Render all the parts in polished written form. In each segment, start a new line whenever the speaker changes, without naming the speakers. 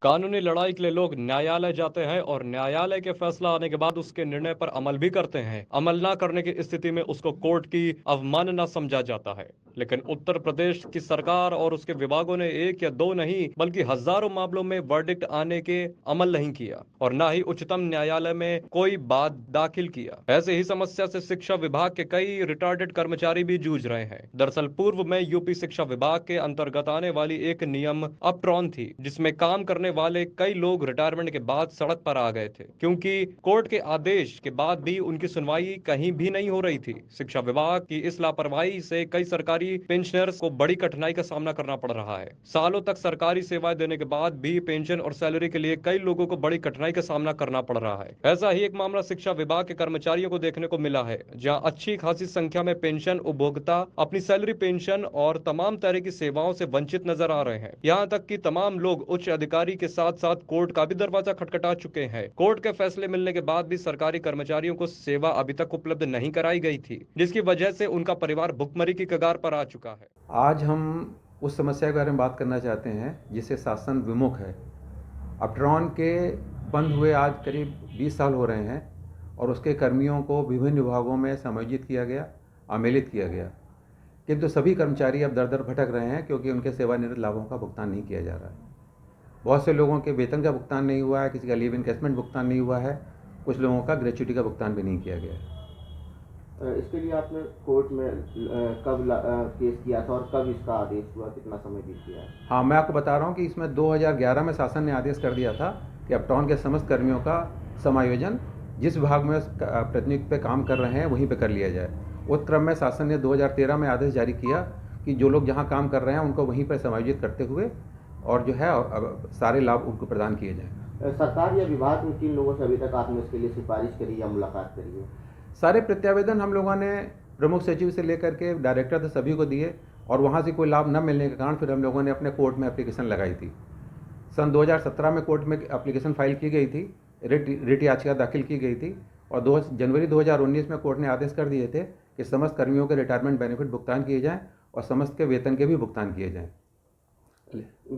कानूनी लड़ाई के लिए लोग न्यायालय जाते हैं और न्यायालय के फैसला आने के बाद उसके निर्णय पर अमल भी करते हैं। अमल ना करने की स्थिति में उसको कोर्ट की अवमानना समझा जाता है। लेकिन उत्तर प्रदेश की सरकार और उसके विभागों ने एक या दो नहीं बल्कि हजारों मामलों में वर्डिक्ट आने के अमल नहीं किया और ना ही उच्चतम न्यायालय में कोई बात दाखिल किया। ऐसे ही समस्या से शिक्षा विभाग के कई रिटायर्ड कर्मचारी भी जूझ रहे हैं। दरअसल पूर्व में यूपी शिक्षा विभाग के अंतर्गत आने वाली एक नियम अपट्रॉन थी, जिसमें काम करने वाले कई लोग रिटायरमेंट के बाद सड़क पर आ गए थे क्योंकि कोर्ट के आदेश के बाद भी उनकी सुनवाई कहीं भी नहीं हो रही थी। शिक्षा विभाग की इस लापरवाही से कई सरकारी पेंशनर्स को बड़ी कठिनाई का सामना करना पड़ रहा है। सालों तक सरकारी सेवाएं देने के बाद भी पेंशन और सैलरी के लिए कई लोगों को बड़ी कठिनाई का सामना करना पड़ रहा है। ऐसा ही एक मामला शिक्षा विभाग के कर्मचारियों को देखने को मिला है, जहां अच्छी खासी संख्या में पेंशन उपभोक्ता अपनी सैलरी, पेंशन और तमाम तरह की सेवाओं से वंचित नजर आ रहे हैं। यहाँ तक कि तमाम लोग उच्च अधिकारी के साथ साथ कोर्ट का भी दरवाजा खटखटा चुके हैं। कोर्ट के फैसले मिलने के बाद भी सरकारी कर्मचारियों को सेवा अभी तक उपलब्ध नहीं कराई गई थी, जिसकी वजह से उनका परिवार भुखमरी की कगार पर आ चुका है।
आज हम उस समस्या के बारे में बात करना चाहते हैं जिसे शासन विमुख है। अपट्रॉन के बंद हुए आज करीब 20 साल हो रहे हैं और उसके कर्मियों को विभिन्न विभागों में समायोजित किया गया, आमेलित किया गया, किंतु सभी कर्मचारी अब दर दर भटक रहे हैं क्योंकि उनके सेवानिवृत्त लाभों का भुगतान नहीं किया जा रहा है। बहुत से लोगों के वेतन का भुगतान नहीं हुआ है, किसी का लीव इनकेसमेंट भुगतान नहीं हुआ है, कुछ लोगों का ग्रेच्युटी का भुगतान भी नहीं किया गया है।
इसके लिए आपने कोर्ट में कब केस किया था और कब इसका आदेश हुआ, कितना समय बीत गया है?
हाँ, मैं आपको बता रहा हूँ कि इसमें 2011 में शासन ने आदेश कर दिया था कि अपट्रॉन के समस्त कर्मियों का समायोजन जिस विभाग में प्रतिनियुक्ति पे काम कर रहे हैं वहीं पे कर लिया जाए। उस क्रम में शासन ने 2013 में आदेश जारी किया कि जो लोग जहाँ काम कर रहे हैं उनको वहीं पर समायोजित करते हुए और जो है सारे लाभ उनको प्रदान किए जाएँ।
सरकार या विभाग में किन लोगों से अभी तक आपने इसके लिए सिफारिश करी या मुलाकात करी है?
सारे प्रत्यावेदन हम लोगों ने प्रमुख सचिव से लेकर के डायरेक्टर तक सभी को दिए और वहाँ से कोई लाभ न मिलने के कारण फिर हम लोगों ने अपने कोर्ट में एप्लीकेशन लगाई थी। सन 2017 में कोर्ट में एप्लीकेशन फाइल की गई थी, रिट याचिका दाखिल की गई थी और जनवरी 2019 में कोर्ट ने आदेश कर दिए थे कि समस्त कर्मियों के रिटायरमेंट बेनिफिट भुगतान किए जाएँ और समस्त के वेतन के भी भुगतान किए जाएँ।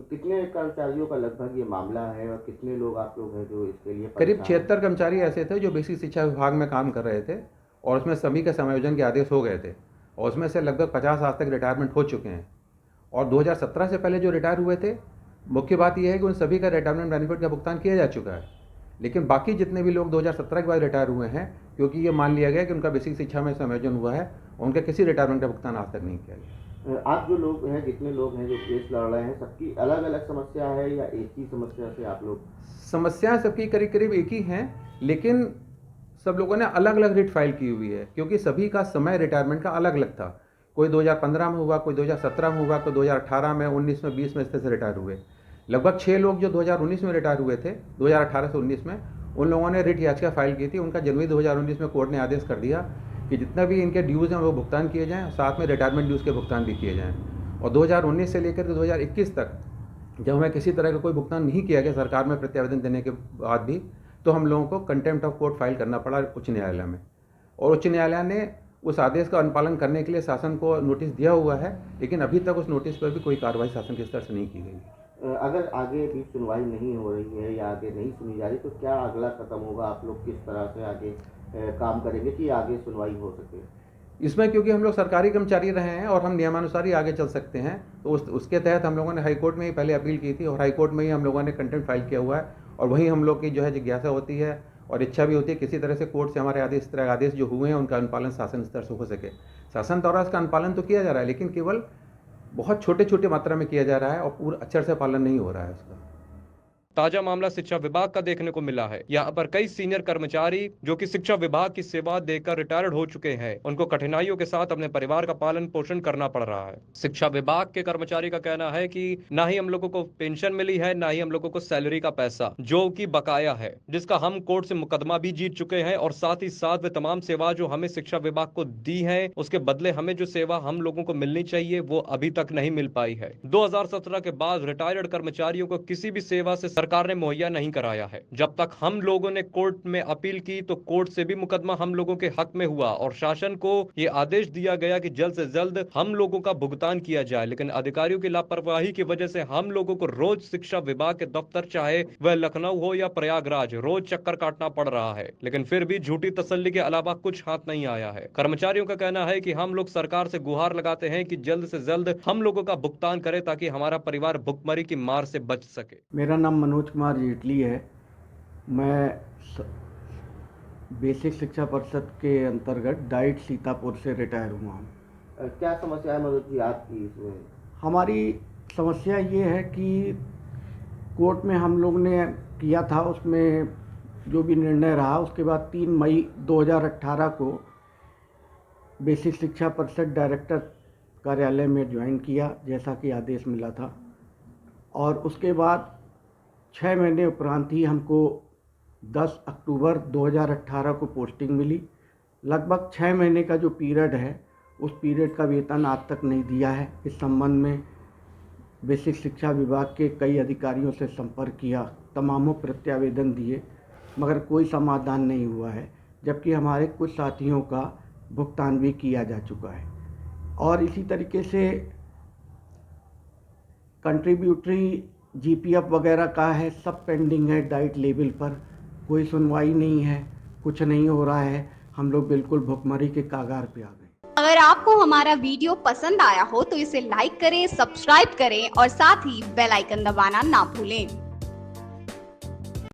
कितने कर्मचारियों का लगभग ये मामला है और कितने लोग आप लोग हैं जो इसके लिए?
करीब 76 कर्मचारी ऐसे थे जो बेसिक शिक्षा विभाग में काम कर रहे थे और उसमें सभी के समायोजन के आदेश हो गए थे और उसमें से लगभग 50 आज तक रिटायरमेंट हो चुके हैं। और 2017 से पहले जो रिटायर हुए थे, मुख्य बात यह है कि उन सभी का रिटायरमेंट बेनिफिट का भुगतान किया जा चुका है। लेकिन बाकी जितने भी लोग 2017 के बाद रिटायर हुए हैं, क्योंकि ये मान लिया गया कि उनका बेसिक शिक्षा में समायोजन हुआ है, उनका किसी रिटायरमेंट का भुगतान आज तक नहीं किया गया।
आप जो लोग हैं, जितने लोग हैं जो केस लड़ रहे हैं, सबकी अलग अलग समस्या है या एक ही समस्या से आप लोग?
समस्याएं सबकी करीब करीब एक ही हैं, लेकिन सब लोगों ने अलग अलग रिट फाइल की हुई है क्योंकि सभी का समय रिटायरमेंट का अलग अलग था। कोई 2015 में हुआ, कोई 2017 में हुआ, कोई 2018 में, 19 में, 20 में इस तरह से रिटायर हुए। लगभग 6 लोग जो 2019 में रिटायर हुए थे, 2018 से 19 में, उन लोगों ने रिट याचिका फाइल की थी। उनका जनवरी 2019 में कोर्ट ने आदेश कर दिया कि जितना भी इनके ड्यूज़ हैं वो भुगतान किए जाएँ, साथ में रिटायरमेंट ड्यूज़ के भुगतान भी किए जाएँ। और 2019 से लेकर के 2021 तक जब हमें किसी तरह का कोई भुगतान नहीं किया गया सरकार में प्रत्यावेदन देने के बाद भी, तो हम लोगों को कंटेम्प्ट ऑफ कोर्ट फाइल करना पड़ा उच्च न्यायालय में। और उच्च न्यायालय ने उस आदेश का अनुपालन करने के लिए शासन को नोटिस दिया हुआ है, लेकिन अभी तक उस नोटिस पर भी कोई कार्रवाई शासन के स्तर से नहीं की गई।
अगर आगे भी सुनवाई नहीं हो रही है या आगे नहीं सुनी जा रही, तो क्या अगला कदम होगा? आप लोग किस तरह से आगे काम करेंगे कि आगे सुनवाई हो सके?
इसमें क्योंकि हम लोग सरकारी कर्मचारी रहे हैं और हम नियमानुसार ही आगे चल सकते हैं, तो उसके तहत हम लोगों ने हाई कोर्ट में ही पहले अपील की थी और हाई कोर्ट में ही हम लोगों ने कंटेम्प्ट फाइल किया हुआ है। और वहीं हम लोग की जो है जिज्ञासा होती है और इच्छा भी होती है किसी तरह से कोर्ट से हमारे आदेश, इस तरह आदेश जो हुए हैं उनका अनुपालन शासन स्तर से हो सके। शासन द्वारा इसका अनुपालन तो किया जा रहा है, लेकिन केवल बहुत छोटे छोटे मात्रा में किया जा रहा है और पूरा अक्षर से पालन नहीं हो रहा है उसका।
ताजा मामला शिक्षा विभाग का देखने को मिला है। यहाँ पर कई सीनियर कर्मचारी जो कि शिक्षा विभाग की सेवा देकर रिटायर्ड हो चुके हैं, उनको कठिनाइयों के साथ अपने परिवार का पालन पोषण करना पड़ रहा है। शिक्षा विभाग के कर्मचारी का कहना है कि ना ही हम लोगों को पेंशन मिली है, ना ही हम लोगों को सैलरी का पैसा जो कि बकाया है, जिसका हम कोर्ट से मुकदमा भी जीत चुके हैं और साथ ही साथ वे तमाम सेवा जो हमें शिक्षा विभाग को दी है, उसके बदले हमें जो सेवा हम लोगों को मिलनी चाहिए वो अभी तक नहीं मिल पाई है। 2017 के बाद रिटायर्ड कर्मचारियों को किसी भी सेवा से सरकार ने मुहैया नहीं कराया है। जब तक हम लोगों ने कोर्ट में अपील की तो कोर्ट से भी मुकदमा हम लोगों के हक में हुआ और शासन को ये आदेश दिया गया कि जल्द से जल्द हम लोगों का भुगतान किया जाए, लेकिन अधिकारियों की लापरवाही की वजह से हम लोगों को रोज शिक्षा विभाग के दफ्तर, चाहे वह लखनऊ हो या प्रयागराज, रोज चक्कर काटना पड़ रहा है। लेकिन फिर भी झूठी तसल्ली के अलावा कुछ हाथ नहीं आया है। कर्मचारियों का कहना है कि हम लोग सरकार से गुहार लगाते हैं कि जल्द से जल्द हम लोगों का भुगतान करे ताकि हमारा परिवार भुखमरी की मार से बच सके।
मेरा नाम मनोज कुमार जेटली है। मैं बेसिक शिक्षा परिषद के अंतर्गत डाइट सीतापुर से रिटायर हुआ हूँ।
क्या समस्या है मनोज जी आपकी इसमें?
हमारी समस्या ये है कि कोर्ट में हम लोग ने किया था, उसमें जो भी निर्णय रहा उसके बाद 3 मई 2018 को बेसिक शिक्षा परिषद डायरेक्टर कार्यालय में ज्वाइन किया जैसा कि आदेश मिला था, और उसके बाद 6 महीने उपरांत ही हमको 10 अक्टूबर 2018 को पोस्टिंग मिली। लगभग 6 महीने का जो पीरियड है उस पीरियड का वेतन आज तक नहीं दिया है। इस संबंध में बेसिक शिक्षा विभाग के कई अधिकारियों से संपर्क किया, तमामों प्रत्यावेदन दिए, मगर कोई समाधान नहीं हुआ है, जबकि हमारे कुछ साथियों का भुगतान भी किया जा चुका है। और इसी तरीके से कंट्रीब्यूटरी जीपीएफ वगैरह का है, सब पेंडिंग है। डाइट लेवल पर कोई सुनवाई नहीं है, कुछ नहीं हो रहा है। हम लोग बिल्कुल भुखमरी के कागार पे आ गए।
अगर आपको हमारा वीडियो पसंद आया हो तो इसे लाइक करें, सब्सक्राइब करें और साथ ही बेल आइकन दबाना ना भूलें।